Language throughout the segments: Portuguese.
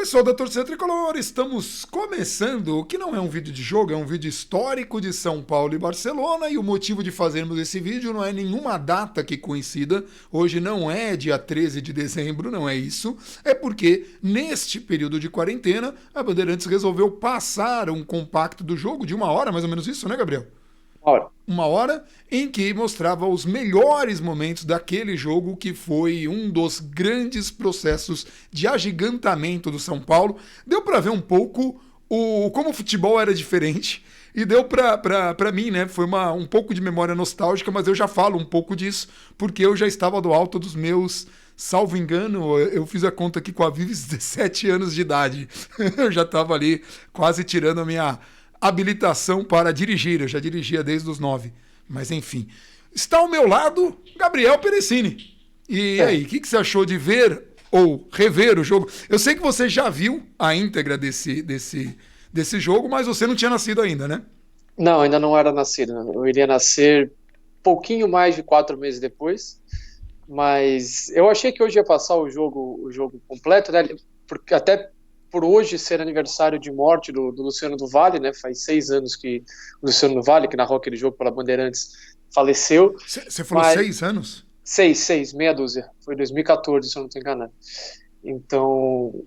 Pessoal da Torcida Tricolor, estamos começando o que não é um vídeo de jogo, é um vídeo histórico de São Paulo e Barcelona, e o motivo de fazermos esse vídeo não é nenhuma data que coincida, hoje não é dia 13 de dezembro, não é isso, é porque neste período de quarentena a Bandeirantes resolveu passar um compacto do jogo de 1 hora, mais ou menos isso, né, Gabriel? Ora, 1 hora em que mostrava os melhores momentos daquele jogo que foi um dos grandes processos de agigantamento do São Paulo. Deu para ver um pouco como o futebol era diferente e deu para mim, né? Foi um pouco de memória nostálgica, mas eu já falo um pouco disso porque eu já estava do alto dos meus. Salvo engano, eu fiz a conta aqui com a Vives, 17 anos de idade. Eu já estava ali quase tirando a minha habilitação para dirigir. Eu já dirigia desde os 9. Mas enfim. Está ao meu lado Gabriel Perecini. E é. aí, o que você achou de ver ou rever o jogo? Eu sei que você já viu a íntegra desse jogo, mas você não tinha nascido ainda, né? Não, ainda não era nascido, né? Eu iria nascer pouquinho mais de 4 meses depois, mas eu achei que hoje ia passar o jogo completo, né? Porque até por hoje ser aniversário de morte do Luciano do Vale, né? Faz 6 anos que o Luciano do Vale, que narrou aquele jogo pela Bandeirantes, faleceu. Você falou Mas 6 anos? seis, meia dúzia. Foi 2014, se eu não estou enganado. Então,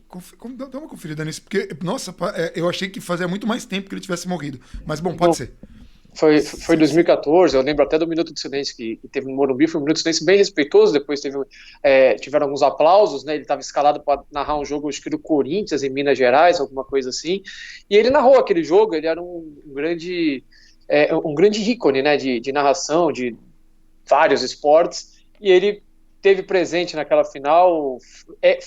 Dá uma conferida nisso, porque, nossa, eu achei que fazia muito mais tempo que ele tivesse morrido. Mas bom, pode não, ser. Foi 2014, eu lembro até do Minuto de Silêncio que teve no Morumbi, foi um Minuto de Silêncio bem respeitoso, depois tiveram alguns aplausos, né, ele estava escalado para narrar um jogo, acho que do Corinthians, em Minas Gerais, alguma coisa assim, e ele narrou aquele jogo, ele era um grande ícone, né, de narração, de vários esportes, e ele teve presente naquela final,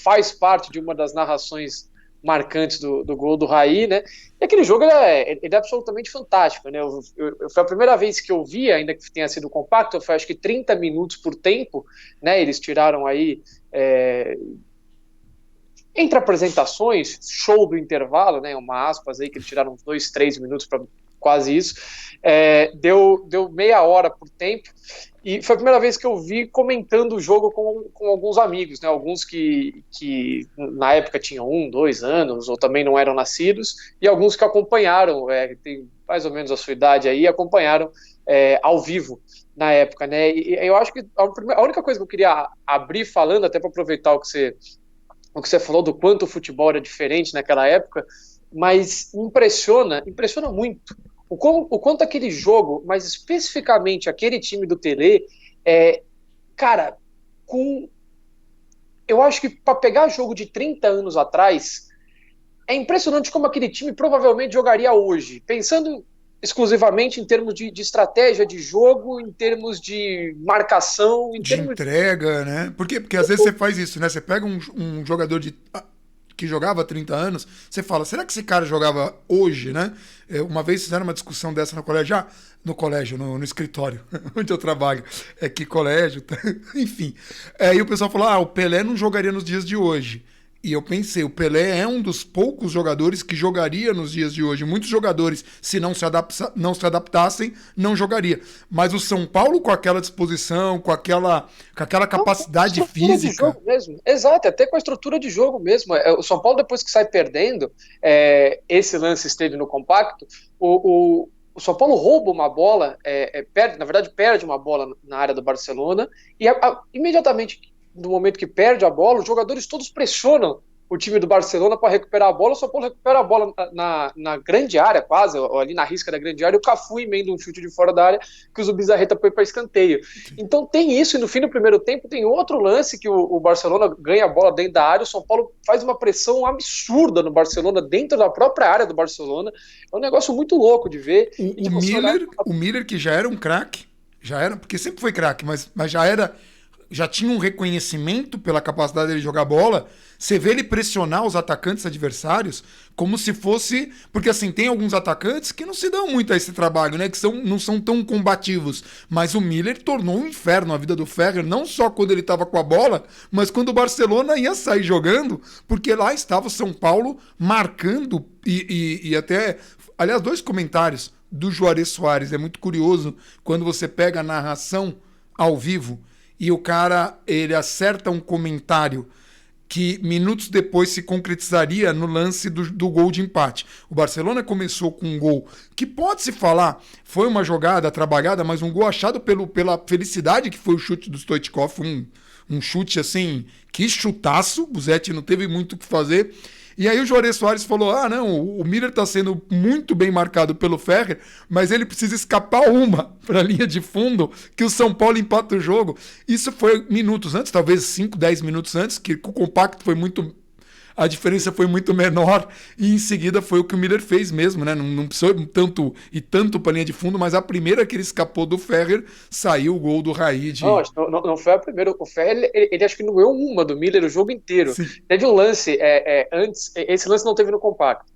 faz parte de uma das narrações marcantes do gol do Raí, né? E aquele jogo ele é absolutamente fantástico, né? Foi a primeira vez que eu vi, ainda que tenha sido compacto, foi acho que 30 minutos por tempo, né? Eles tiraram aí entre apresentações, show do intervalo, né? Uma aspas aí que eles tiraram uns 2, 3 minutos para quase isso. Deu meia hora por tempo. E foi a primeira vez que eu vi comentando o jogo com alguns amigos, né? Alguns que na época tinham 1, 2 anos, ou também não eram nascidos, e alguns que acompanharam, tem mais ou menos a sua idade aí, acompanharam ao vivo na época, né? E eu acho que a única coisa que eu queria abrir falando, até para aproveitar o que você falou do quanto o futebol era diferente naquela época, mas impressiona muito o quanto aquele jogo, mas especificamente aquele time do Tele, cara, com eu acho que para pegar jogo de 30 anos atrás, é impressionante como aquele time provavelmente jogaria hoje, pensando exclusivamente em termos de estratégia de jogo, em termos de marcação, em De termos entrega, né? Porque às vezes você faz isso, né? Você pega um jogador que jogava há 30 anos, você fala, será que esse cara jogava hoje, né? Uma vez fizeram uma discussão dessa no colégio, no escritório, onde eu trabalho. Que colégio, enfim. E o pessoal falou, o Pelé não jogaria nos dias de hoje. E eu pensei, o Pelé é um dos poucos jogadores que jogaria nos dias de hoje. Muitos jogadores, se não se adaptassem, não jogaria. Mas o São Paulo, com aquela disposição, com aquela Não, com a capacidade estrutura de física. jogo mesmo. Exato, até com a estrutura de jogo mesmo. O São Paulo, depois que sai perdendo, esse lance esteve no compacto, o São Paulo rouba uma bola, na verdade perde uma bola na área do Barcelona, e imediatamente no momento que perde a bola, os jogadores todos pressionam o time do Barcelona para recuperar a bola. O São Paulo recupera a bola na grande área, quase, ou ali na risca da grande área, e o Cafu emenda um chute de fora da área que o Zubizarreta foi para escanteio. Então tem isso, e no fim do primeiro tempo tem outro lance que o Barcelona ganha a bola dentro da área, o São Paulo faz uma pressão absurda no Barcelona, dentro da própria área do Barcelona. É um negócio muito louco de ver, e O, de o você olhar. Miller, o Miller, que já era um craque, já era, porque sempre foi craque, mas já tinha um reconhecimento pela capacidade dele jogar bola. Você vê ele pressionar os atacantes adversários como se fosse. Porque assim, tem alguns atacantes que não se dão muito a esse trabalho, né? Que não são tão combativos. Mas o Miller tornou um inferno a vida do Ferrer, não só quando ele estava com a bola, mas quando o Barcelona ia sair jogando, porque lá estava o São Paulo marcando e até. Aliás, dois comentários do Juarez Soares. É muito curioso quando você pega a narração ao vivo e o cara, ele acerta um comentário que minutos depois se concretizaria no lance do gol de empate. O Barcelona começou com um gol que, pode-se falar, foi uma jogada trabalhada, mas um gol achado pela felicidade que foi o chute do Stoichkov, um chute assim, que chutaço, o Zete não teve muito o que fazer. E aí o Juarez Soares falou, não, o Miller está sendo muito bem marcado pelo Ferrer, mas ele precisa escapar uma para a linha de fundo, que o São Paulo empata o jogo. Isso foi minutos antes, talvez 5, 10 minutos antes, que o compacto foi muito... A diferença foi muito menor e em seguida foi o que o Miller fez mesmo, né? Não precisou tanto para a linha de fundo, mas a primeira que ele escapou do Ferrer, saiu o gol do Raí. Não foi a primeira. O Ferrer, ele acho que não ganhou uma do Miller o jogo inteiro. Sim. Teve um lance antes, esse lance não teve no compacto.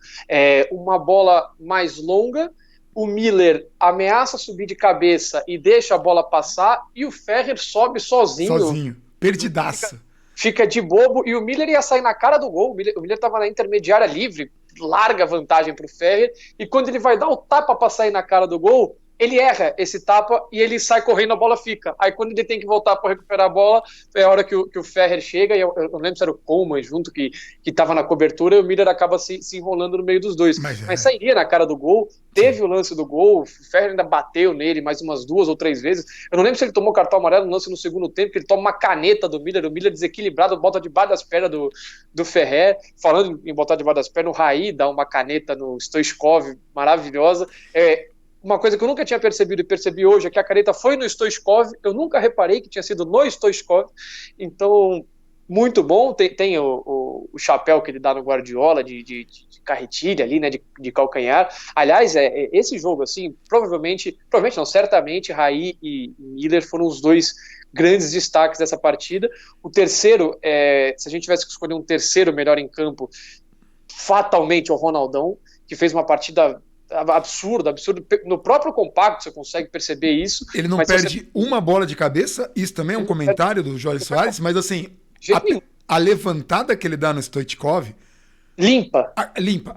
Uma bola mais longa, o Miller ameaça subir de cabeça e deixa a bola passar, e o Ferrer sobe sozinho. Perdidaça. Fica de bobo, e o Miller ia sair na cara do gol. O Miller estava na intermediária livre, larga vantagem para o Ferrer, e quando ele vai dar o tapa para sair na cara do gol, ele erra esse tapa e ele sai correndo, a bola fica. Aí quando ele tem que voltar para recuperar a bola, é a hora que o Ferrer chega, e eu não lembro se era o Coleman junto que estava na cobertura, e o Miller acaba se enrolando no meio dos dois. Mas sairia na cara do gol, teve o lance do gol, o Ferrer ainda bateu nele mais umas 2 ou 3 vezes. Eu não lembro se ele tomou cartão amarelo no lance no segundo tempo, que ele toma uma caneta do Miller, o Miller desequilibrado, bota debaixo das pernas do Ferrer. Falando em botar debaixo das pernas, o Raí dá uma caneta no Stoichkov, maravilhosa. Uma coisa que eu nunca tinha percebido e percebi hoje é que a caneta foi no Stoichkov. Eu nunca reparei que tinha sido no Stoichkov. Então, muito bom. Tem o chapéu que ele dá no Guardiola de carretilha ali, né, de calcanhar. Aliás, esse jogo, assim, provavelmente não, certamente, Raí e Miller foram os dois grandes destaques dessa partida. O terceiro, se a gente tivesse que escolher um terceiro melhor em campo, fatalmente o Ronaldão, que fez uma partida absurdo. No próprio compacto você consegue perceber isso. Ele não perde uma bola de cabeça. Isso também é um comentário do Jorge Soares, mas assim, a levantada que ele dá no Stoichkov limpa.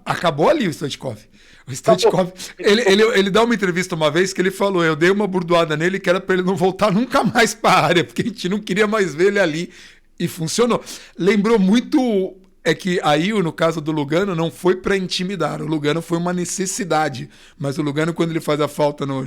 Acabou ali o Stoichkov. O Stoichkov, ele dá uma entrevista uma vez que ele falou, eu dei uma burdoada nele que era para ele não voltar nunca mais para a área, porque a gente não queria mais ver ele ali, e funcionou. Lembrou muito... que aí, no caso do Lugano, não foi para intimidar. O Lugano foi uma necessidade. Mas o Lugano, quando ele faz a falta no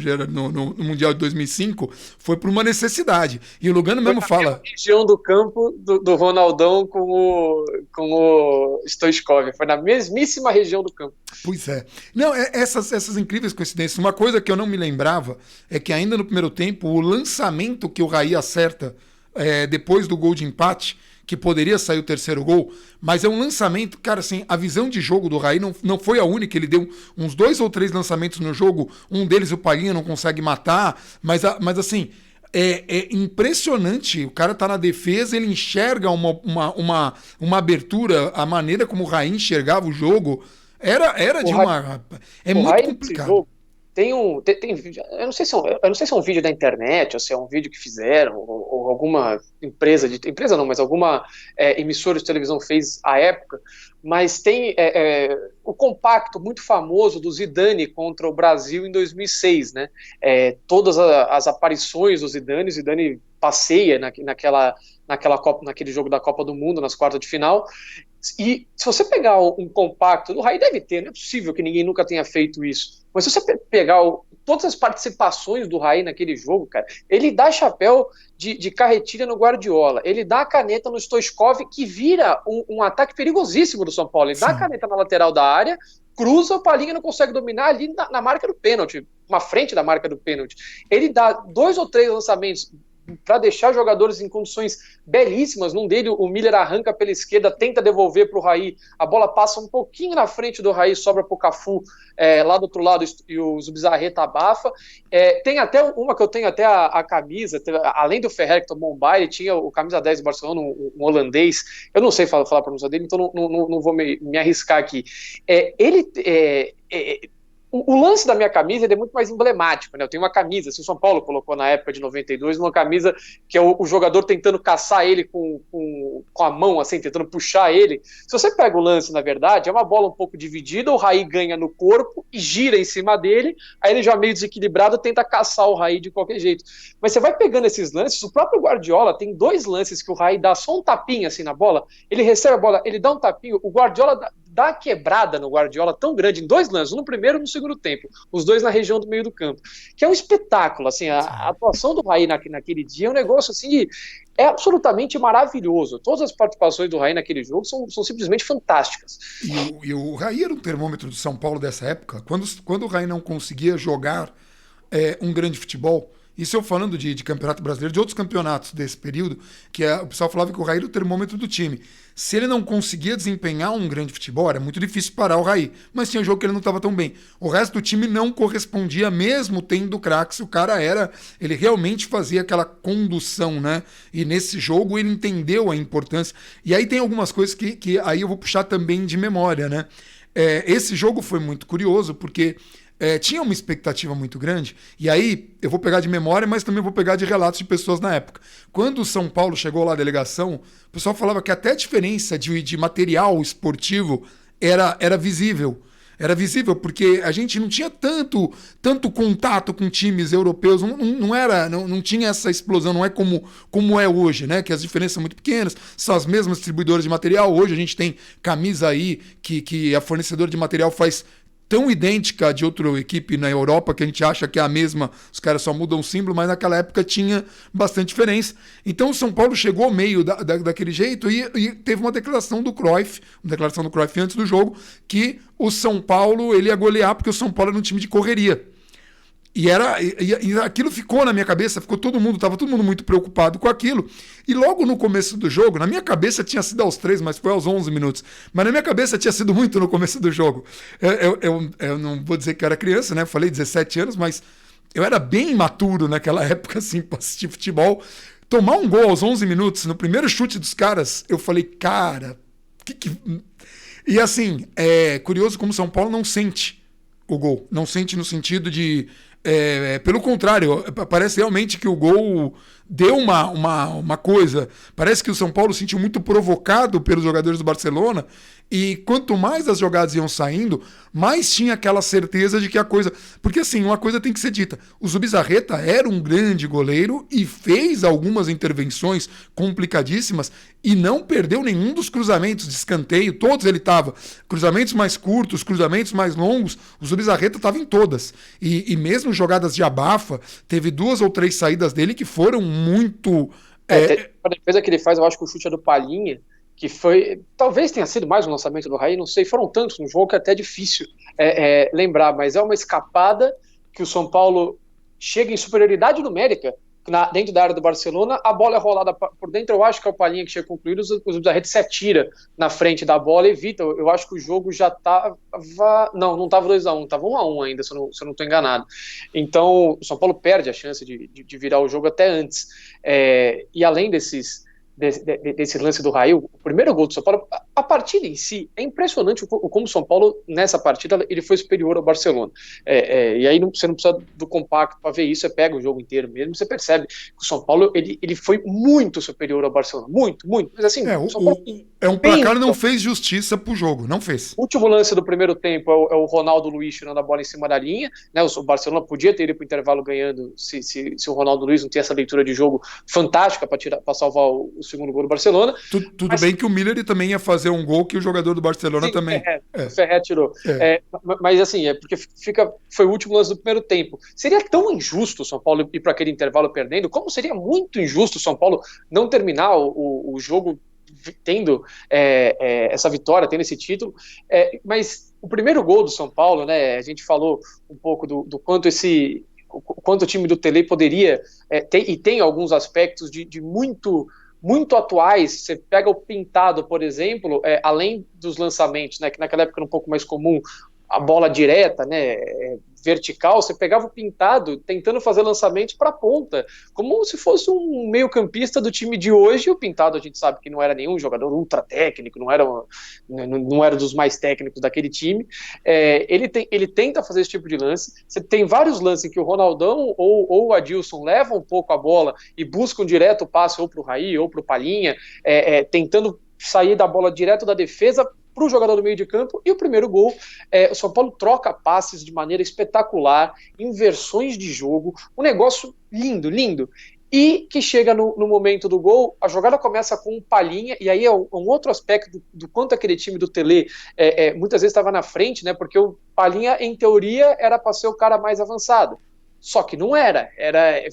Mundial de 2005, foi por uma necessidade. E o Lugano mesmo fala... Na região do campo do Ronaldão com o Stoichkov. Foi na mesmíssima região do campo. Pois é. Não, essas incríveis coincidências. Uma coisa que eu não me lembrava é que ainda no primeiro tempo, o lançamento que o Raí acerta depois do gol de empate, que poderia sair o terceiro gol, mas é um lançamento, cara, assim, a visão de jogo do Raí não foi a única, ele deu uns 2 ou 3 lançamentos no jogo, um deles o Palhinha não consegue matar, mas assim, é impressionante, o cara tá na defesa, ele enxerga uma abertura, a maneira como o Raí enxergava o jogo, era de uma... É muito complicado. Eu não sei se é um vídeo da internet, ou se é um vídeo que fizeram, ou alguma empresa não, mas alguma emissora de televisão fez à época, mas tem o compacto muito famoso do Zidane contra o Brasil em 2006, né? Todas as aparições do Zidane, o Zidane passeia naquele jogo da Copa do Mundo, nas quartas de final. E se você pegar um compacto, o Raí deve ter, não é possível que ninguém nunca tenha feito isso, mas se você pegar todas as participações do Raí naquele jogo, cara, ele dá chapéu de carretilha no Guardiola, ele dá a caneta no Stoichkov, que vira um ataque perigosíssimo do São Paulo, ele dá a caneta na lateral da área, cruza, o Palhinha não consegue dominar ali na marca do pênalti, uma frente da marca do pênalti, ele dá 2 ou 3 lançamentos para deixar jogadores em condições belíssimas. Num dele, o Miller arranca pela esquerda, tenta devolver para o Raí, a bola passa um pouquinho na frente do Raí, sobra para o Cafu lá do outro lado, e o Zubizarreta abafa. Tem até uma que eu tenho até a camisa, além do Ferrer que tomou um baile, tinha o camisa 10 do Barcelona, um holandês, eu não sei falar a pronúncia dele, então não vou me arriscar aqui. O lance da minha camisa ele é muito mais emblemático, né? Eu tenho uma camisa, assim, o São Paulo colocou na época de 92, uma camisa que é o jogador tentando caçar ele com a mão, assim, tentando puxar ele. Se você pega o lance, na verdade, é uma bola um pouco dividida, o Raí ganha no corpo e gira em cima dele, aí ele já meio desequilibrado tenta caçar o Raí de qualquer jeito. Mas você vai pegando esses lances, o próprio Guardiola tem 2 lances que o Raí dá só um tapinha assim na bola, ele recebe a bola, ele dá um tapinho, o Guardiola dá quebrada no Guardiola tão grande em 2 lances, no primeiro e no segundo tempo, os 2 na região do meio do campo, que é um espetáculo, assim, a atuação do Raí naquele dia é um negócio assim é absolutamente maravilhoso. Todas as participações do Raí naquele jogo são simplesmente fantásticas. E o Raí era um termômetro do São Paulo dessa época. Quando o Raí não conseguia jogar um grande futebol, isso eu falando de Campeonato Brasileiro, de outros campeonatos desse período, o pessoal falava que o Raí era o termômetro do time. Se ele não conseguia desempenhar um grande futebol, era muito difícil parar o Raí. Mas tinha jogo que ele não estava tão bem. O resto do time não correspondia, mesmo tendo craques. O cara ele realmente fazia aquela condução, né? E nesse jogo ele entendeu a importância. E aí tem algumas coisas que aí eu vou puxar também de memória, né? Esse jogo foi muito curioso, porque tinha uma expectativa muito grande, e aí eu vou pegar de memória, mas também vou pegar de relatos de pessoas na época. Quando o São Paulo chegou lá à delegação, o pessoal falava que até a diferença de material esportivo era visível. Era visível, porque a gente não tinha tanto contato com times europeus, não tinha essa explosão, não é como é hoje, né? Que as diferenças são muito pequenas, são as mesmas distribuidoras de material. Hoje a gente tem camisa aí que a fornecedora de material faz tão idêntica de outra equipe na Europa que a gente acha que é a mesma, os caras só mudam o símbolo, mas naquela época tinha bastante diferença. Então o São Paulo chegou ao meio daquele jeito e teve uma declaração do Cruyff antes do jogo, que o São Paulo ele ia golear porque o São Paulo era um time de correria. E aquilo ficou na minha cabeça, estava todo mundo muito preocupado com aquilo. E logo no começo do jogo, na minha cabeça tinha sido aos 3, mas foi aos 11 minutos. Mas na minha cabeça tinha sido muito no começo do jogo. Eu não vou dizer que eu era criança, né? Eu falei 17 anos, mas eu era bem imaturo naquela época, assim, para assistir futebol. Tomar um gol aos 11 minutos, no primeiro chute dos caras, eu falei, cara, E assim, é curioso como São Paulo não sente o gol. Não sente no sentido de... pelo contrário, parece realmente que o gol deu uma coisa. Parece que o São Paulo se sentiu muito provocado pelos jogadores do Barcelona, e quanto mais as jogadas iam saindo, mais tinha aquela certeza de que a coisa... Porque assim, uma coisa tem que ser dita. O Zubizarreta era um grande goleiro e fez algumas intervenções complicadíssimas e não perdeu nenhum dos cruzamentos de escanteio. Todos ele estava. Cruzamentos mais curtos, cruzamentos mais longos, o Zubizarreta estava em todas. E mesmo jogadas de abafa, teve 2 ou 3 saídas dele que foram muito... A defesa que ele faz, eu acho que o chute é do Palhinha, que foi, talvez tenha sido mais um lançamento do Raí, não sei, foram tantos no jogo que é até difícil lembrar, mas é uma escapada que o São Paulo chega em superioridade numérica dentro da área do Barcelona, a bola é rolada por dentro, eu acho que é o Palhinha que chega concluído, o Zubizarreta se atira na frente da bola, evita, eu acho que o jogo já estava, não estava 2-1, estava 1-1 ainda, se eu não estou enganado. Então, o São Paulo perde a chance de virar o jogo até antes, e além desse lance do Raí, o primeiro gol do São Paulo, a partida em si, é impressionante como o São Paulo, nessa partida, ele foi superior ao Barcelona. E aí você não precisa do compacto para ver isso, você pega o jogo inteiro mesmo, você percebe que o São Paulo, ele foi muito superior ao Barcelona, muito, mas assim... um placar não fez justiça pro jogo, não fez. O último lance do primeiro tempo é o Ronaldo Luiz tirando a bola em cima da linha, né? O Barcelona podia ter ido para o intervalo ganhando se o Ronaldo Luiz não tinha essa leitura de jogo fantástica para salvar o segundo gol do Barcelona. Tudo bem que o Miller também ia fazer um gol que o jogador do Barcelona também... O Ferret tirou. Mas assim, porque foi o último lance do primeiro tempo. Seria tão injusto o São Paulo ir para aquele intervalo perdendo, como seria muito injusto o São Paulo não terminar o jogo tendo essa vitória, tendo esse título, mas o primeiro gol do São Paulo, né, a gente falou um pouco do quanto o time do Tele poderia ter, e tem alguns aspectos de muito atuais. Você pega o Pintado, por exemplo, além dos lançamentos, né, que naquela época era um pouco mais comum, a bola direta, né, vertical, você pegava o Pintado tentando fazer lançamentos para a ponta, como se fosse um meio-campista do time de hoje. E o Pintado, a gente sabe que não era nenhum jogador ultra técnico, não era não era dos mais técnicos daquele time. Ele tenta fazer esse tipo de lance. Você tem vários lances em que o Ronaldão ou o Adilson levam um pouco a bola e buscam direto o passe ou para o Raí ou para o Palhinha, tentando sair da bola direto da defesa para o jogador do meio de campo. E o primeiro gol, o São Paulo troca passes de maneira espetacular, inversões de jogo, um negócio lindo, lindo. E que chega no momento do gol, a jogada começa com um Palhinha, e aí é um outro aspecto do quanto aquele time do Tele muitas vezes estava na frente, né? Porque o Palhinha, em teoria, era para ser o cara mais avançado. Só que não era.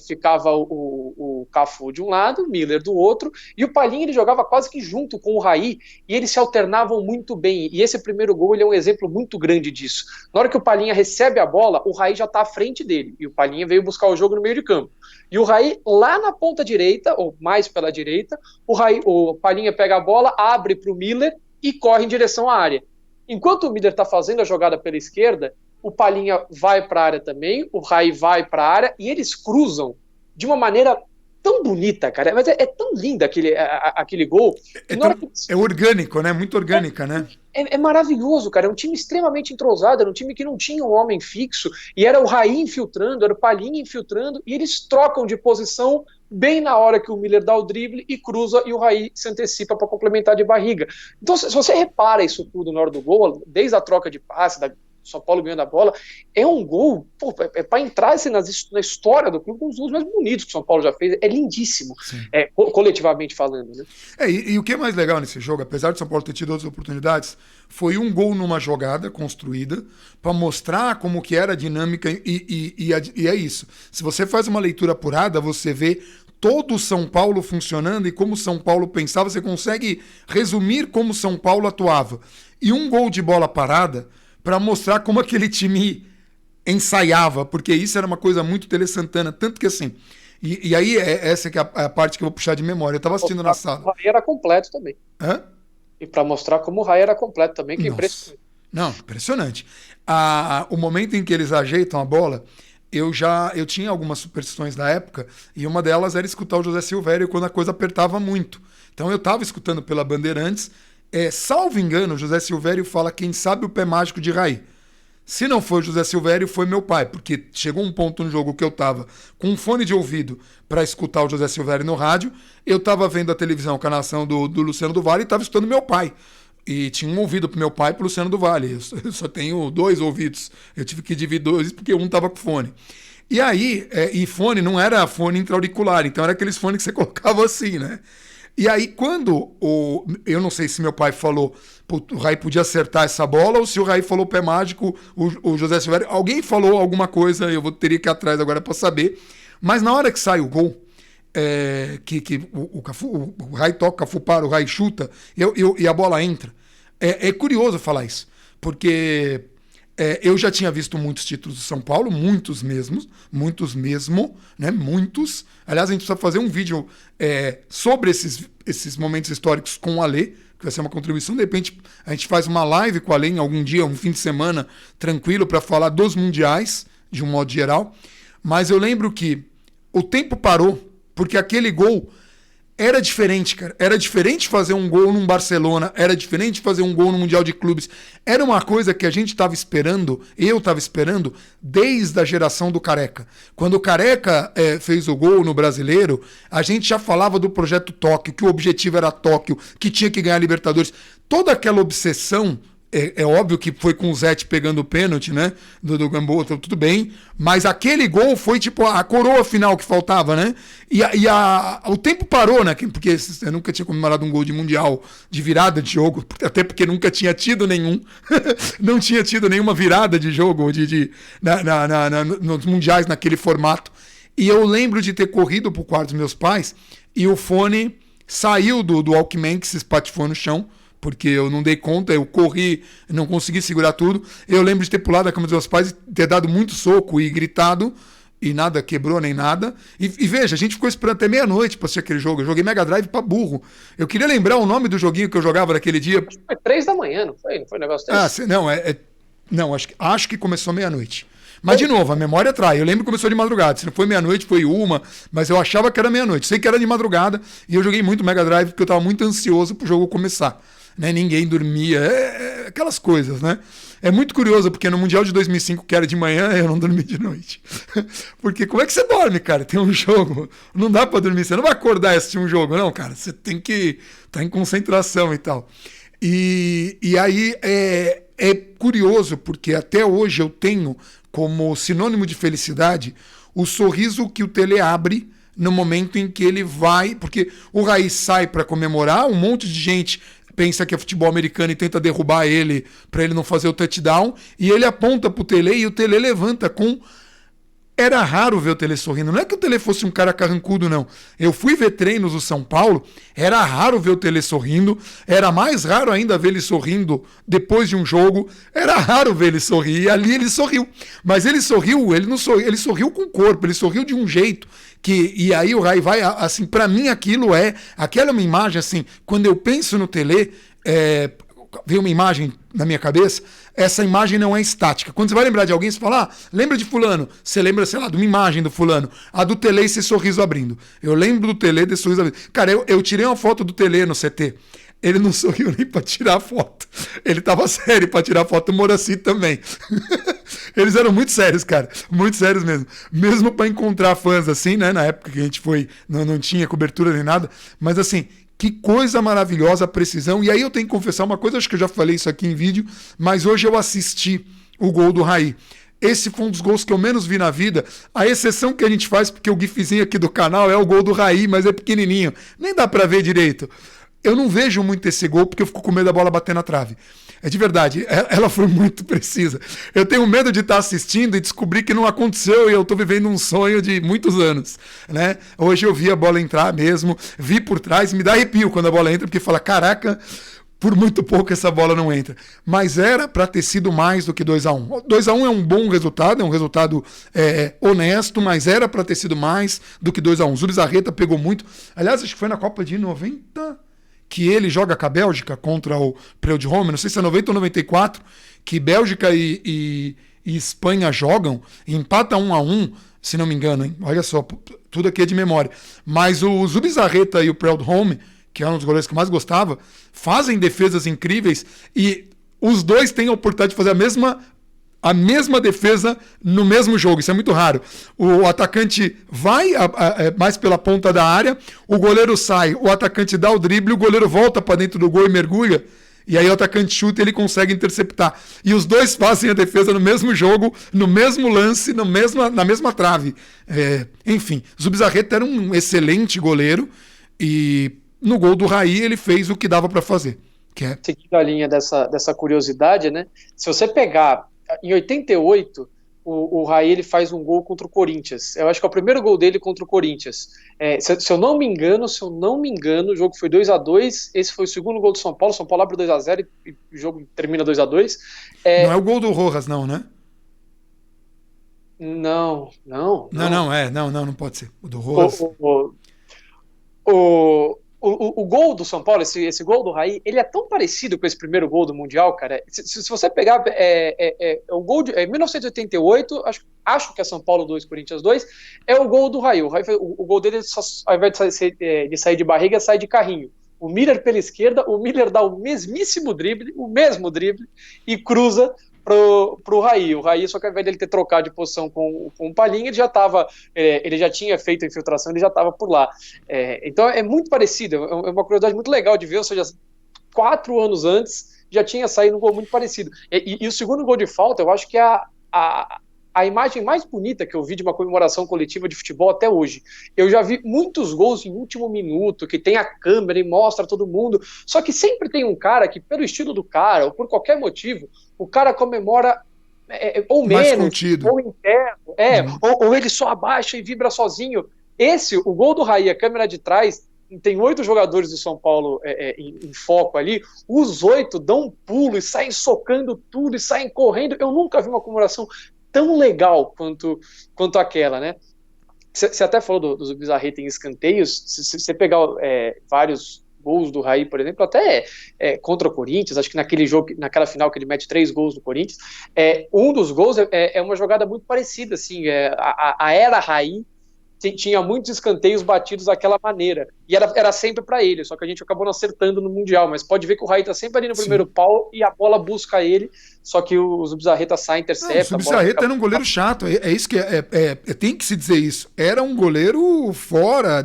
Ficava o Cafu de um lado, o Miller do outro, e o Palhinha ele jogava quase que junto com o Raí, e eles se alternavam muito bem. E esse primeiro gol ele é um exemplo muito grande disso. Na hora que o Palhinha recebe a bola, o Raí já está à frente dele, e o Palhinha veio buscar o jogo no meio de campo. E o Raí, lá na ponta direita, ou mais pela direita, o Palhinha pega a bola, abre para o Miller e corre em direção à área. Enquanto o Miller está fazendo a jogada pela esquerda, o Palhinha vai para a área também, o Raí vai para a área, e eles cruzam de uma maneira tão bonita, cara. Mas é tão lindo aquele gol. É orgânico, né? Muito orgânica, né? É maravilhoso, cara. É um time extremamente entrosado, era um time que não tinha um homem fixo, e era o Raí infiltrando, era o Palhinha infiltrando, e eles trocam de posição bem na hora que o Miller dá o drible e cruza, e o Raí se antecipa para complementar de barriga. Então, se você repara isso tudo na hora do gol, desde a troca de passe, São Paulo ganhando a bola, é um gol, para entrar assim, na história do clube, um dos gols mais bonitos que o São Paulo já fez, é lindíssimo, coletivamente falando, né? E o que é mais legal nesse jogo, apesar de São Paulo ter tido outras oportunidades, foi um gol numa jogada construída para mostrar como que era a dinâmica e é isso. Se você faz uma leitura apurada, você vê todo o São Paulo funcionando e como o São Paulo pensava, você consegue resumir como o São Paulo atuava. E um gol de bola parada para mostrar como aquele time ensaiava, porque isso era uma coisa muito Tele Santana, tanto que assim, e aí essa que é a parte que eu vou puxar de memória, eu estava assistindo na sala. O Raí era completo também. Hã? E para mostrar como o Raí era completo também, que impressionante. Não, impressionante. O momento em que eles ajeitam a bola, eu tinha algumas superstições da época, e uma delas era escutar o José Silvério quando a coisa apertava muito. Então eu estava escutando pela Bandeirantes. Salvo engano, José Silvério fala quem sabe o pé mágico de Raí. Se não foi José Silvério, foi meu pai, porque chegou um ponto no jogo que eu tava com um fone de ouvido para escutar o José Silvério no rádio, eu tava vendo a televisão com a narração do Luciano do Vale e tava escutando meu pai. E tinha um ouvido pro meu pai e pro Luciano do Vale. Eu só tenho 2 ouvidos. Eu tive que dividir 2 porque um tava com fone. E aí, e fone não era fone intra-auricular, então era aqueles fones que você colocava assim, né? E aí, quando eu não sei se meu pai falou o Raí podia acertar essa bola ou se o Raí falou pé mágico, o José Silvério. Alguém falou alguma coisa, teria que ir atrás agora para saber. Mas na hora que sai o gol, que o Raí toca, o Cafu para, o Raí chuta e a bola entra. É curioso falar isso, porque eu já tinha visto muitos títulos do São Paulo, muitos mesmo, né? Muitos. Aliás, a gente precisa fazer um vídeo sobre esses momentos históricos com o Alê, que vai ser uma contribuição. De repente, a gente faz uma live com o Alê em algum dia, um fim de semana, tranquilo, para falar dos mundiais, de um modo geral. Mas eu lembro que o tempo parou, porque aquele gol era diferente, cara. Era diferente fazer um gol num Barcelona, era diferente fazer um gol no Mundial de Clubes. Era uma coisa que a gente estava esperando, eu estava esperando, desde a geração do Careca. Quando o Careca fez o gol no Brasileiro, a gente já falava do projeto Tóquio, que o objetivo era Tóquio, que tinha que ganhar a Libertadores. Toda aquela obsessão, é óbvio que foi com o Zete pegando o pênalti, né? Do Gamboa, tudo bem. Mas aquele gol foi tipo a coroa final que faltava, né? O tempo parou, né? Porque eu nunca tinha comemorado um gol de Mundial de virada de jogo, até porque nunca tinha tido nenhum. Não tinha tido nenhuma virada de jogo nos Mundiais naquele formato. E eu lembro de ter corrido pro quarto dos meus pais e o fone saiu do Walkman, que se espatifou no chão, porque eu não dei conta, eu corri, não consegui segurar tudo. Eu lembro de ter pulado da cama dos meus pais e ter dado muito soco e gritado, e nada quebrou nem nada. E veja, a gente ficou esperando até meia-noite para assistir aquele jogo. Eu joguei Mega Drive para burro. Eu queria lembrar o nome do joguinho que eu jogava naquele dia. Foi 3 da manhã, não foi? Não foi um negócio desse? Não, acho que começou meia-noite. Mas, de novo, a memória trai. Eu lembro que começou de madrugada. Se não foi meia-noite, foi 1, mas eu achava que era meia-noite. Sei que era de madrugada e eu joguei muito Mega Drive porque eu estava muito ansioso pro jogo começar. né? Ninguém dormia, aquelas coisas, né? É muito curioso, porque no Mundial de 2005, que era de manhã, eu não dormi de noite. Porque como é que você dorme, cara? Tem um jogo, não dá pra dormir, você não vai acordar e assistir um jogo, não, cara. Você tem que estar em concentração e tal. E aí é curioso, porque até hoje eu tenho como sinônimo de felicidade o sorriso que o Tele abre no momento em que ele vai, porque o Raí sai para comemorar, um monte de gente pensa que é futebol americano e tenta derrubar ele para ele não fazer o touchdown, e ele aponta pro Tele e o Tele levanta com... Era raro ver o Tele sorrindo. Não é que o Tele fosse um cara carrancudo, não. Eu fui ver treinos do São Paulo, era raro ver o Tele sorrindo, era mais raro ainda ver ele sorrindo depois de um jogo, era raro ver ele sorrir, e ali ele sorriu. Mas ele sorriu, ele sorriu com o corpo, ele sorriu de um jeito que... E aí o Rai vai, assim, pra mim aquela é uma imagem, assim, quando eu penso no Tele, veio uma imagem na minha cabeça, essa imagem não é estática. Quando você vai lembrar de alguém, você fala, lembra de fulano. Você lembra, sei lá, de uma imagem do fulano. A do Tele esse sorriso abrindo. Eu lembro do Tele desse sorriso abrindo. Cara, eu tirei uma foto do Tele no CT. Ele não sorriu nem pra tirar a foto. Ele tava sério pra tirar a foto do Moraci também. Eles eram muito sérios, cara. Muito sérios mesmo. Mesmo pra encontrar fãs assim, né? Na época que a gente foi, não tinha cobertura nem nada. Mas assim... Que coisa maravilhosa a precisão. E aí eu tenho que confessar uma coisa, acho que eu já falei isso aqui em vídeo, mas hoje eu assisti o gol do Raí. Esse foi um dos gols que eu menos vi na vida. A exceção que a gente faz, porque o gifzinho aqui do canal é o gol do Raí, mas é pequenininho. Nem dá pra ver direito. Eu não vejo muito esse gol porque eu fico com medo da bola bater na trave. É de verdade, ela foi muito precisa. Eu tenho medo de estar assistindo e descobrir que não aconteceu e eu estou vivendo um sonho de muitos anos, né? Hoje eu vi a bola entrar mesmo, vi por trás, me dá arrepio quando a bola entra, porque fala, caraca, por muito pouco essa bola não entra. Mas era para ter sido mais do que 2-1. 2-1 é um bom resultado, é um resultado honesto, mas era para ter sido mais do que 2-1. O Zubizarreta pegou muito. Aliás, acho que foi na Copa de 90... que ele joga com a Bélgica contra o Preud'homme, não sei se é 90 ou 94, que Bélgica e Espanha jogam, e empata 1-1, se não me engano, hein? Olha só, tudo aqui é de memória. Mas o Zubizarreta e o Preud'homme, que é um dos goleiros que eu mais gostava, fazem defesas incríveis e os dois têm a oportunidade de fazer a mesma defesa no mesmo jogo. Isso é muito raro. O atacante vai mais pela ponta da área, o goleiro sai, o atacante dá o drible, o goleiro volta para dentro do gol e mergulha, e aí o atacante chuta e ele consegue interceptar. E os dois fazem a defesa no mesmo jogo, no mesmo lance, na mesma trave. Enfim, Zubizarreta era um excelente goleiro e no gol do Raí ele fez o que dava para fazer. Seguindo a linha dessa curiosidade, né? Se você pegar em 88, o Raí ele faz um gol contra o Corinthians. Eu acho que é o primeiro gol dele contra o Corinthians. Se eu não me engano, o jogo foi 2-2. Esse foi o segundo gol do São Paulo. São Paulo abre 2-0 e o jogo termina 2-2. Não é o gol do Rojas, não, né? Não. Não pode ser. O do Rojas. O gol do São Paulo, esse gol do Raí, ele é tão parecido com esse primeiro gol do Mundial, cara. Se você pegar o gol de 1988, acho que é São Paulo 2, Corinthians 2, é o gol do Raí. O gol dele, ao invés de sair de barriga, sai de carrinho. O Miller pela esquerda, o Miller dá o mesmo drible, e cruza pro Raí. O Raí, só que ao invés dele ter trocado de posição com o Palhinha, ele já tinha feito a infiltração, ele já estava por lá. Então é muito parecido, é uma curiosidade muito legal de ver, ou seja, 4 anos antes já tinha saído um gol muito parecido. E o segundo gol de falta, eu acho que é a imagem mais bonita que eu vi de uma comemoração coletiva de futebol até hoje. Eu já vi muitos gols em último minuto, que tem a câmera e mostra todo mundo, só que sempre tem um cara que, pelo estilo do cara, ou por qualquer motivo, o cara comemora ou mais menos, contido, ou interno, ou ele só abaixa e vibra sozinho. O gol do Raí, a câmera de trás, tem 8 jogadores do São Paulo em foco ali, os 8 dão um pulo e saem socando tudo e saem correndo. Eu nunca vi uma comemoração tão legal quanto aquela, né? Você até falou do Zubizarreta em escanteios. Se você pegar vários gols do Raí, por exemplo, até contra o Corinthians, acho que naquele jogo, naquela final que ele mete 3 gols do Corinthians, um dos gols é uma jogada muito parecida, assim, a era Raí, tinha muitos escanteios batidos daquela maneira. E era sempre para ele, só que a gente acabou não acertando no Mundial. Mas pode ver que o Raí tá sempre ali no primeiro pau e a bola busca ele, só que o Zubizarreta sai, intercepta. O Zubizarreta era um goleiro chato, é isso que tem que se dizer isso. Era um goleiro fora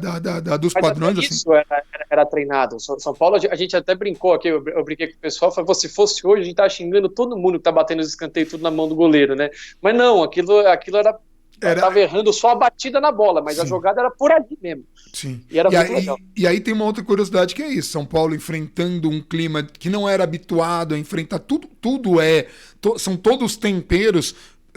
dos padrões. Isso assim. Era treinado. São Paulo, a gente até brincou aqui, eu brinquei com o pessoal, falei, se fosse hoje, a gente tá xingando todo mundo que tá batendo os escanteios tudo na mão do goleiro, né? Mas não, aquilo era tava errando só a batida na bola, mas a jogada era por ali mesmo. Sim. E era muito legal. E aí tem uma outra curiosidade que é isso. São Paulo enfrentando um clima que não era habituado a enfrentar. São todos temperos.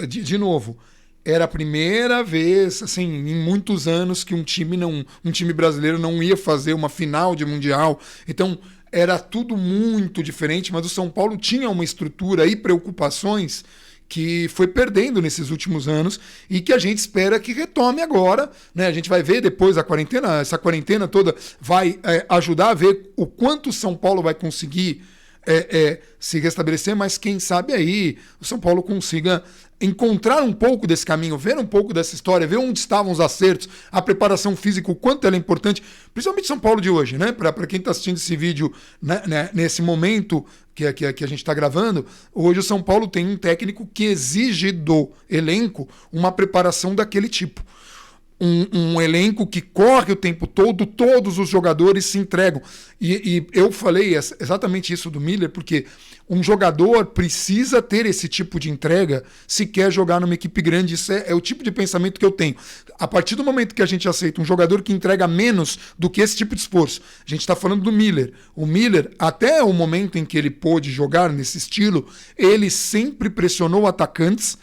De novo, era a primeira vez, assim, em muitos anos que um time brasileiro não ia fazer uma final de Mundial. Então, era tudo muito diferente, mas o São Paulo tinha uma estrutura e preocupações que foi perdendo nesses últimos anos e que a gente espera que retome agora, né? A gente vai ver depois a quarentena, essa quarentena toda vai ajudar a ver o quanto o São Paulo vai conseguir se restabelecer, mas quem sabe aí o São Paulo consiga encontrar um pouco desse caminho, ver um pouco dessa história, ver onde estavam os acertos, a preparação física, o quanto ela é importante, principalmente São Paulo de hoje, né? Para quem está assistindo esse vídeo, né, nesse momento que a gente está gravando, hoje o São Paulo tem um técnico que exige do elenco uma preparação daquele tipo. Um elenco que corre o tempo todo, todos os jogadores se entregam. E eu falei exatamente isso do Miller, porque um jogador precisa ter esse tipo de entrega se quer jogar numa equipe grande. Isso é o tipo de pensamento que eu tenho. A partir do momento que a gente aceita um jogador que entrega menos do que esse tipo de esforço, a gente está falando do Miller. O Miller, até o momento em que ele pôde jogar nesse estilo, ele sempre pressionou atacantes,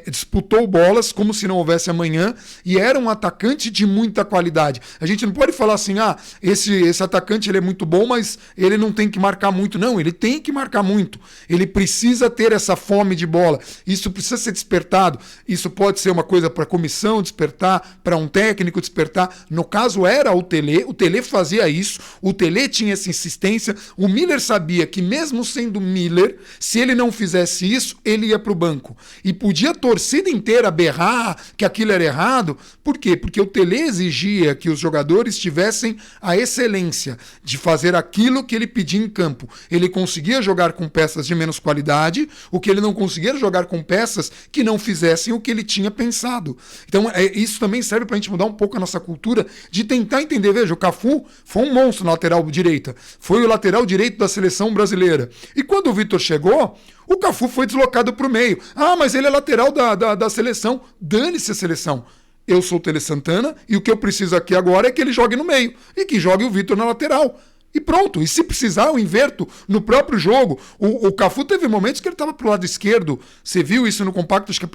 disputou bolas como se não houvesse amanhã e era um atacante de muita qualidade. A gente não pode falar assim, esse atacante ele é muito bom, mas ele não tem que marcar muito. Não, ele tem que marcar muito. Ele precisa ter essa fome de bola. Isso precisa ser despertado. Isso pode ser uma coisa para a comissão despertar, para um técnico despertar. No caso era o Tele fazia isso, o Tele tinha essa insistência, o Miller sabia que mesmo sendo Miller, se ele não fizesse isso, ele ia para o banco. E podia a torcida inteira berrar que aquilo era errado. Por quê? Porque o Tele exigia que os jogadores tivessem a excelência de fazer aquilo que ele pedia em campo. Ele conseguia jogar com peças de menos qualidade, o que ele não conseguia jogar com peças que não fizessem o que ele tinha pensado. Então isso também serve para a gente mudar um pouco a nossa cultura de tentar entender. Veja, o Cafu foi um monstro na lateral direita, foi o lateral direito da seleção brasileira. E quando o Vitor chegou, o Cafu foi deslocado para o meio. Mas ele é lateral da seleção. Dane-se a seleção. Eu sou o Tele Santana e o que eu preciso aqui agora é que ele jogue no meio e que jogue o Vitor na lateral. E pronto, e se precisar eu inverto no próprio jogo. O Cafu teve momentos que ele estava pro lado esquerdo, você viu isso no compacto, acho que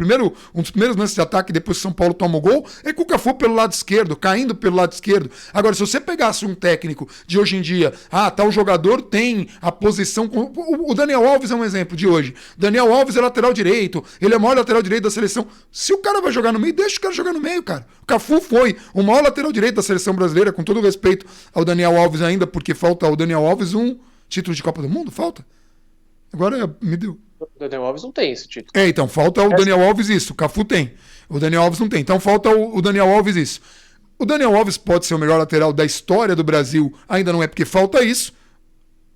um dos primeiros lances de ataque depois que o São Paulo toma o gol, é com o Cafu pelo lado esquerdo, caindo pelo lado esquerdo. Agora, se você pegasse um técnico de hoje em dia, tal jogador tem a posição, o Daniel Alves é um exemplo de hoje, Daniel Alves é lateral direito, ele é o maior lateral direito da seleção, se o cara vai jogar no meio, deixa o cara jogar no meio, cara. O Cafu foi o maior lateral direito da seleção brasileira, com todo o respeito ao Daniel Alves ainda, porque falta ao Daniel Alves um título de Copa do Mundo? Falta? Agora me deu. O Daniel Alves não tem esse título. Então, falta o Daniel Alves isso. O Cafu tem. O Daniel Alves não tem. Então, falta o Daniel Alves isso. O Daniel Alves pode ser o melhor lateral da história do Brasil, ainda não é porque falta isso.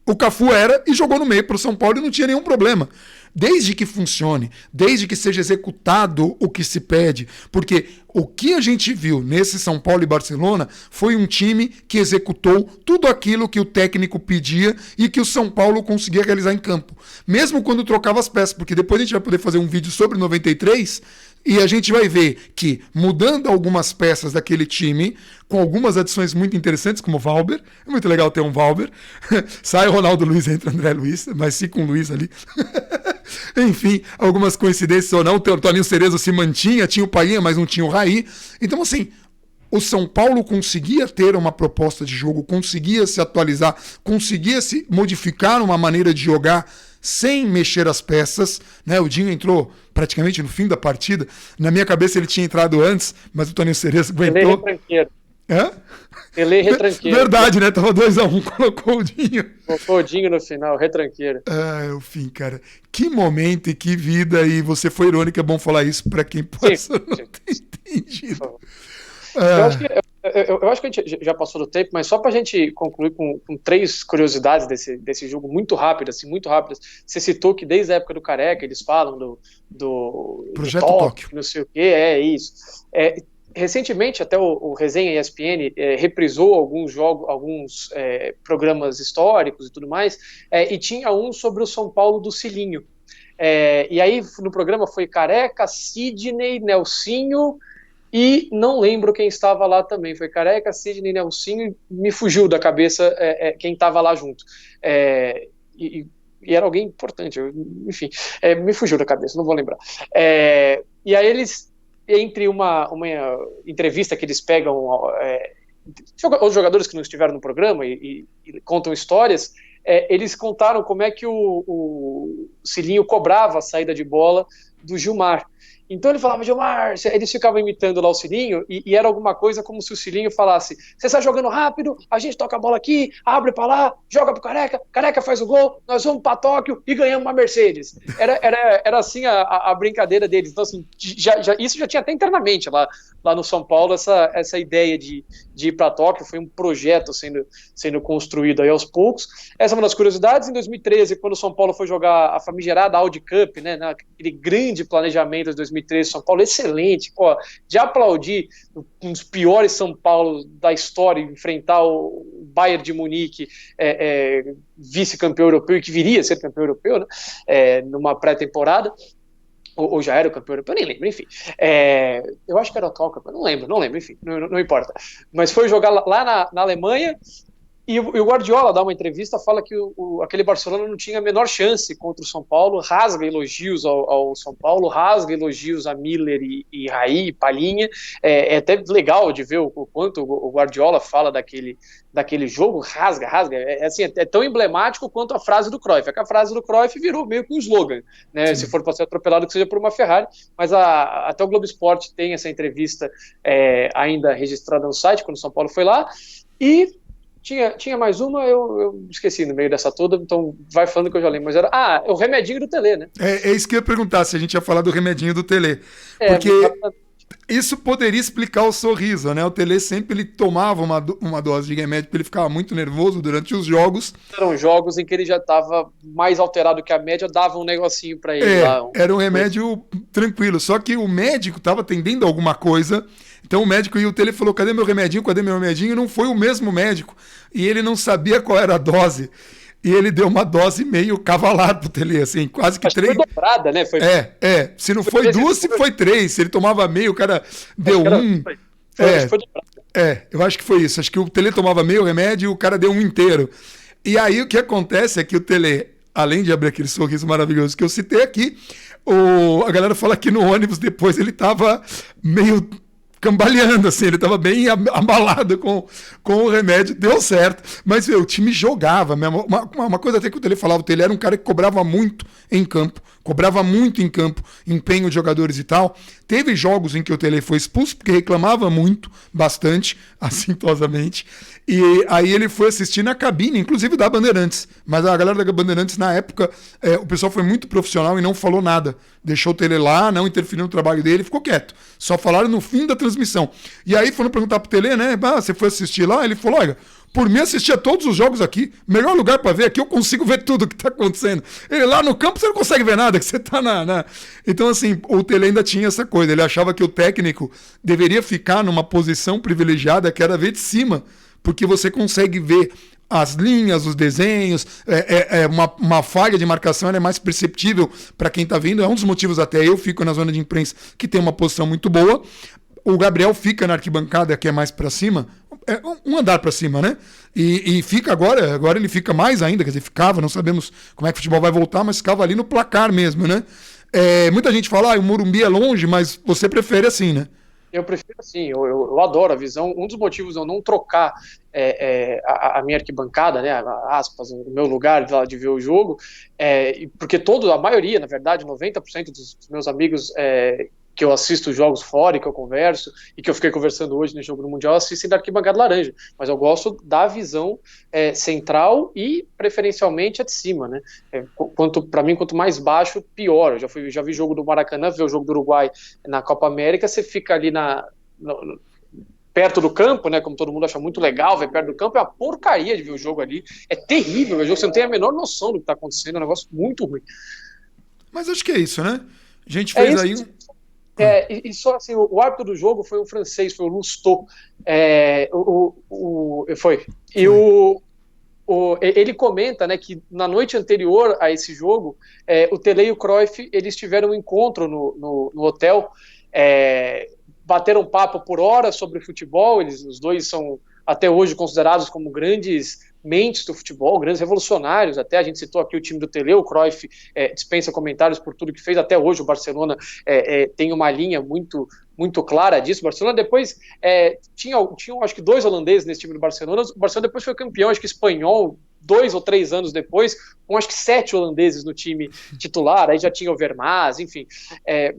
O Cafu era e jogou no meio para o São Paulo e não tinha nenhum problema. Desde que funcione, desde que seja executado o que se pede, porque o que a gente viu nesse São Paulo e Barcelona foi um time que executou tudo aquilo que o técnico pedia e que o São Paulo conseguia realizar em campo, mesmo quando trocava as peças, porque depois a gente vai poder fazer um vídeo sobre 93 e a gente vai ver que, mudando algumas peças daquele time, com algumas adições muito interessantes, como o Valber, é muito legal ter um Valber, sai o Ronaldo Luiz, entra o André Luiz, mas fica um Luiz ali. Enfim, algumas coincidências ou não, o Toninho Cerezo se mantinha, tinha o Painha, mas não tinha o Raí. Então, assim, o São Paulo conseguia ter uma proposta de jogo, conseguia se atualizar, conseguia se modificar uma maneira de jogar sem mexer as peças, né? O Dinho entrou praticamente no fim da partida. Na minha cabeça ele tinha entrado antes, mas o Toninho Cerezo aguentou. Ele retranqueiro. Verdade, né? Tava 2-1, colocou o Dinho. Colocou o Dinho no final, retranqueiro. É o fim, cara. Que momento e que vida, e você foi irônico, é bom falar isso pra quem possa não ter entendido. Eu acho que, eu acho que a gente já passou do tempo, mas só para a gente concluir com três curiosidades desse jogo muito rápidas, assim, muito rápidas. Você citou que desde a época do Careca eles falam do Projeto Tóquio. não sei o que, é isso. Recentemente, até o Resenha ESPN reprisou alguns programas históricos e tudo mais, e tinha um sobre o São Paulo do Cilinho. E aí no programa foi Careca, Sidney, Nelsinho e não lembro quem estava lá também. Foi Careca, Sidney, Nelsinho, me fugiu da cabeça quem estava lá junto. E era alguém importante, enfim, me fugiu da cabeça, não vou lembrar. E aí eles, entre uma entrevista que eles pegam os jogadores que não estiveram no programa e contam histórias, eles contaram como é que o Cilinho cobrava a saída de bola do Gilmar. Então ele falava, Gilmar, eles ficavam imitando lá o Cilinho e era alguma coisa como se o Cilinho falasse, você está jogando rápido, a gente toca a bola aqui, abre para lá, joga pro Careca, Careca faz o gol, nós vamos para Tóquio e ganhamos uma Mercedes. Era assim a brincadeira deles. Então assim, isso já tinha até internamente lá no São Paulo, essa ideia de ir para Tóquio, foi um projeto sendo construído aí aos poucos. Essa é uma das curiosidades. Em 2013, quando o São Paulo foi jogar a famigerada Audi Cup, né, naquele grande planejamento de 2013, São Paulo excelente, pô, de aplaudir um dos piores São Paulo da história, enfrentar o Bayern de Munique, vice-campeão europeu, e que viria a ser campeão europeu, né, numa pré-temporada, ou já era o campeão europeu, nem lembro, enfim. Eu acho que era o atual campeão, não lembro, enfim, não importa. Mas foi jogar lá na Alemanha, e o Guardiola dá uma entrevista, fala que aquele Barcelona não tinha a menor chance contra o São Paulo, rasga elogios ao São Paulo, rasga elogios a Miller e Raí, Palhinha. É até legal de ver o quanto o Guardiola fala daquele jogo, rasga. É tão emblemático quanto a frase do Cruyff. É que a frase do Cruyff virou meio que um slogan, né? Se for para ser atropelado, que seja por uma Ferrari. Mas até o Globo Esporte tem essa entrevista ainda registrada no site, quando o São Paulo foi lá. E tinha mais uma, eu esqueci no meio dessa toda, então vai falando que eu já lembro. Mas era o remedinho do Tele, né? É isso que eu ia perguntar, se a gente ia falar do remedinho do Tele. Porque isso poderia explicar o sorriso, né? O Tele sempre ele tomava uma dose de remédio porque ele ficava muito nervoso durante os jogos. Eram jogos em que ele já estava mais alterado que a média, dava um negocinho para ele lá. Era um remédio tranquilo, só que o médico estava atendendo alguma coisa. Então o médico e o Tele falou, cadê meu remedinho? E não foi o mesmo médico. E ele não sabia qual era a dose. E ele deu uma dose meio cavalar pro Tele, assim, quase que 3. Foi dobrada, né? Se não foi 2, se foi 3. Se ele tomava meio, o cara deu 1. Foi dobrada. Eu acho que foi isso. Acho que o Tele tomava meio remédio e o cara deu 1 inteiro. E aí o que acontece é que o Tele, além de abrir aquele sorriso maravilhoso que eu citei aqui, a galera fala que no ônibus depois ele tava meio cambaleando, assim, ele estava bem abalado com o remédio, deu certo, mas o time jogava mesmo. Uma coisa até que o Tele falava, o Tele era um cara que cobrava muito em campo, empenho de jogadores e tal. Teve jogos em que o Tele foi expulso, porque reclamava muito, bastante, assintosamente, e aí ele foi assistir na cabine, inclusive da Bandeirantes, mas a galera da Bandeirantes, na época, o pessoal foi muito profissional e não falou nada, deixou o Tele lá, não interferiu no trabalho dele, ficou quieto, só falaram no fim da transmissão. E aí foram perguntar pro Tele, né, você foi assistir lá? Ele falou, olha, por mim assistia todos os jogos aqui, melhor lugar para ver aqui, eu consigo ver tudo que tá acontecendo. Ele lá no campo você não consegue ver nada, que você tá na... Então assim, o Tele ainda tinha essa coisa, ele achava que o técnico deveria ficar numa posição privilegiada, que era ver de cima, porque você consegue ver as linhas, os desenhos, uma falha de marcação é mais perceptível para quem está vendo. É um dos motivos até eu fico na zona de imprensa, que tem uma posição muito boa. O Gabriel fica na arquibancada, que é mais para cima, um andar para cima, né? E fica agora ele fica mais ainda, quer dizer, ficava, não sabemos como é que o futebol vai voltar, mas ficava ali no placar mesmo, né? Muita gente fala, o Morumbi é longe, mas você prefere assim, né? Eu prefiro assim, eu adoro a visão. Um dos motivos de eu não trocar a minha arquibancada, né, aspas, o meu lugar de ver o jogo, porque a maioria, na verdade, 90% dos meus amigos que eu assisto jogos fora e que eu converso, e que eu fiquei conversando hoje no jogo do Mundial, assistem da arquibancada laranja, mas eu gosto da visão central e preferencialmente a de cima, né? Para mim, quanto mais baixo, pior. Eu já vi jogo do Maracanã, vi o jogo do Uruguai na Copa América, você fica ali perto do campo, né? Como todo mundo acha muito legal, ver perto do campo, é uma porcaria de ver o jogo ali. É terrível ver o jogo, você não tem a menor noção do que está acontecendo, é um negócio muito ruim. Mas acho que é isso, né? A gente fez aí um... E só assim, o árbitro do jogo foi um francês, foi o Lousteau. Foi. E ele comenta, né, que na noite anterior a esse jogo, o Tele e o Cruyff, eles tiveram um encontro no hotel, bateram papo por horas sobre futebol, os dois são até hoje considerados como grandes mentes do futebol, grandes revolucionários, até a gente citou aqui o time do Tele, o Cruyff dispensa comentários por tudo que fez, até hoje o Barcelona tem uma linha muito, muito clara disso. O Barcelona depois tinham acho que 2 holandeses nesse time do Barcelona, o Barcelona depois foi campeão, acho que espanhol, 2 ou 3 anos depois, com acho que 7 holandeses no time titular, aí já tinha o Vermaas, enfim,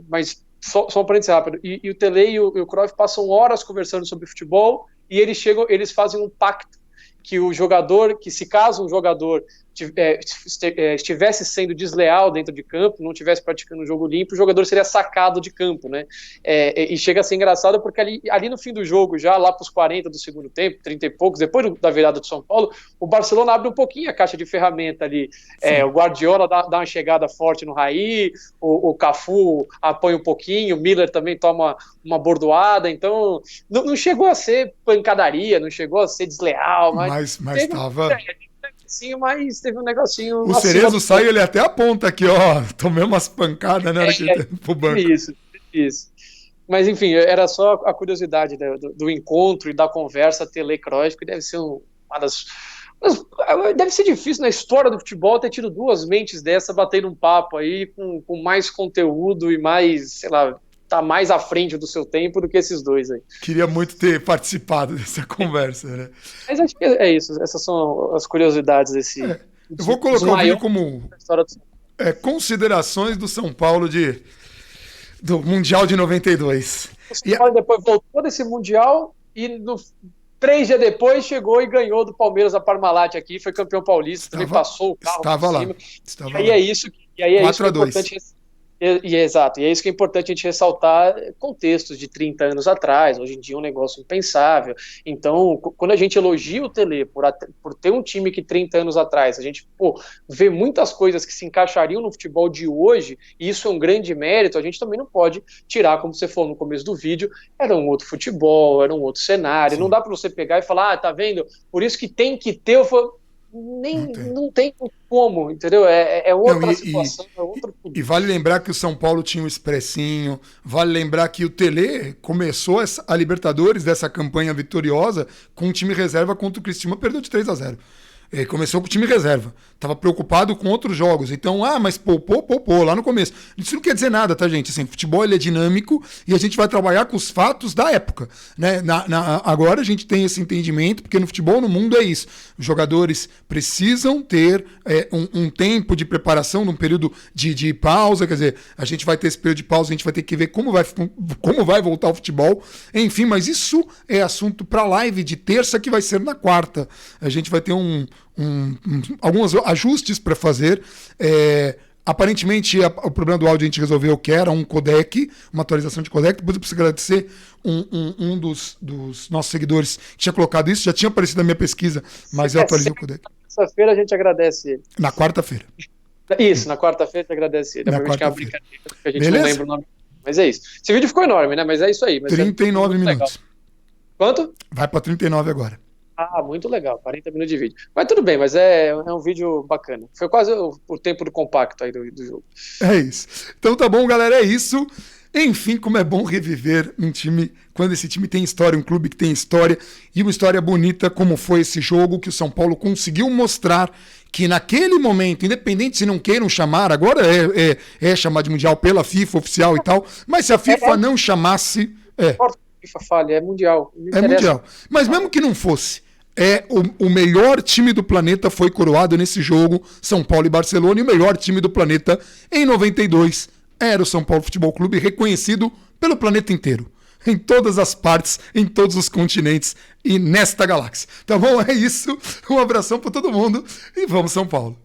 mas só um parênteses rápido, e o Tele e o Cruyff passam horas conversando sobre futebol, e eles fazem um pacto que o jogador, que se caso um jogador estivesse sendo desleal dentro de campo, não estivesse praticando um jogo limpo, o jogador seria sacado de campo, né? E chega a ser engraçado porque ali no fim do jogo, já lá para os 40 do segundo tempo, 30 e poucos, depois da virada do São Paulo, o Barcelona abre um pouquinho a caixa de ferramenta ali. O Guardiola dá uma chegada forte no Raí, o Cafu apanha um pouquinho, o Miller também toma uma bordoada, então não chegou a ser pancadaria, não chegou a ser desleal, mas estava... Sim, mas teve um negocinho... O Cerezo sai, ele até aponta aqui, ó, tomei umas pancadas na hora que ele pro banco. Isso. Mas, enfim, era só a curiosidade do encontro e da conversa Tele-Cruyff, que deve ser uma das... Deve ser difícil na história do futebol ter tido 2 mentes dessa batendo um papo aí com mais conteúdo e mais, sei lá, tá mais à frente do seu tempo do que esses dois aí. Queria muito ter participado dessa conversa, né? Mas acho que é isso, essas são as curiosidades desse... Eu vou colocar o vídeo como considerações do São Paulo do Mundial de 92. O São Paulo depois voltou desse Mundial e 3 dias depois chegou e ganhou do Palmeiras a Parmalat aqui, foi campeão paulista, também passou o carro por cima. E aí é isso que é importante. Exato, e é isso que é importante a gente ressaltar, contextos de 30 anos atrás, hoje em dia é um negócio impensável. Então, quando a gente elogia o Tele por ter um time que 30 anos atrás, a gente vê muitas coisas que se encaixariam no futebol de hoje, e isso é um grande mérito, a gente também não pode tirar, como você falou no começo do vídeo, era um outro futebol, era um outro cenário. Sim. Não dá para você pegar e falar, tá vendo, por isso que tem que ter... Não tem como, entendeu? É outra situação, é outro... E vale lembrar que o São Paulo tinha um expressinho, vale lembrar que o Tele começou a Libertadores dessa campanha vitoriosa com um time reserva contra o Criciúma, perdeu de 3-0. Começou com o time reserva. Tava preocupado com outros jogos. Então, mas poupou lá no começo. Isso não quer dizer nada, tá, gente? Assim, futebol ele é dinâmico e a gente vai trabalhar com os fatos da época, né? Agora a gente tem esse entendimento, porque no futebol, no mundo, é isso. Os jogadores precisam ter um tempo de preparação, num período de pausa. Quer dizer, a gente vai ter esse período de pausa, a gente vai ter que ver como vai voltar o futebol. Enfim, mas isso é assunto para a live de terça, que vai ser na quarta. A gente vai ter alguns ajustes para fazer. Aparentemente, o problema do áudio a gente resolveu, que era um codec, uma atualização de codec. Depois eu preciso agradecer um dos nossos seguidores que tinha colocado isso. Já tinha aparecido na minha pesquisa, mas eu atualizei o codec. Na quarta-feira a gente agradece ele. Na quarta-feira. Isso, na quarta-feira a gente agradece ele. Depois que é uma brincadeira, porque a gente não lembra o nome. Mas é isso. Esse vídeo ficou enorme, né? Mas é isso aí. 39 minutos. Legal. Quanto? Vai para 39 agora. Muito legal, 40 minutos de vídeo. Mas tudo bem, mas é um vídeo bacana. Foi quase o tempo do compacto aí do jogo. É isso. Então tá bom, galera, é isso. Enfim, como é bom reviver um time, quando esse time tem história, um clube que tem história, e uma história bonita como foi esse jogo, que o São Paulo conseguiu mostrar que naquele momento, independente se não queiram chamar, agora é chamar de Mundial pela FIFA oficial e tal, mas se a FIFA não chamasse... FIFA falha, é mundial. É mundial. Mas mesmo que não fosse, o melhor time do planeta foi coroado nesse jogo, São Paulo e Barcelona, e o melhor time do planeta em 92 era o São Paulo Futebol Clube, reconhecido pelo planeta inteiro, em todas as partes, em todos os continentes e nesta galáxia. Tá bom? É isso. Um abração para todo mundo e vamos São Paulo.